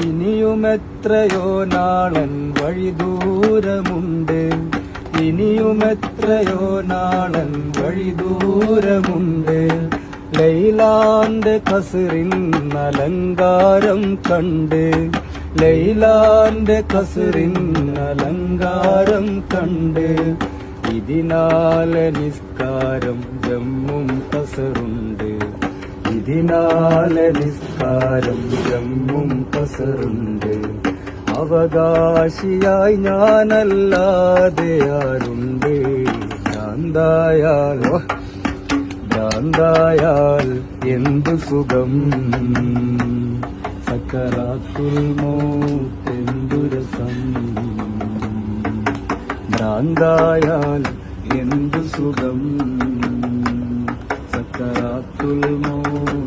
ഇനിയുമെത്രയോ നാളൻ വഴി ദൂരമുണ്ട്, ഇനിയുമെത്രയോ നാളൻ വഴി ദൂരമുണ്ട്. ലൈലാന്റെ കസറിൻ അലങ്കാരം കണ്ട്, ലൈലാന്റെ കസറിൻ അലങ്കാരം കണ്ട്. ഇതിനാലെ നിസ്കാരം ജമ്മും കസറുണ്ട്, ഇതിനാലെ നിസ്കാരം ജമ്മും കസറുണ്ട്. അവകാശിയായി ഞാനല്ലാതെ ആരുണ്ട്? ഭ്രാന്തായാൽ എന്തു സുഖം, സക്കറാത്തുൽ മൗത്ത് എന്തു രസം. ഭ്രാന്തായാൽ എന്തു സുഖം, സക്കറാത്തുൽ മൗത്ത്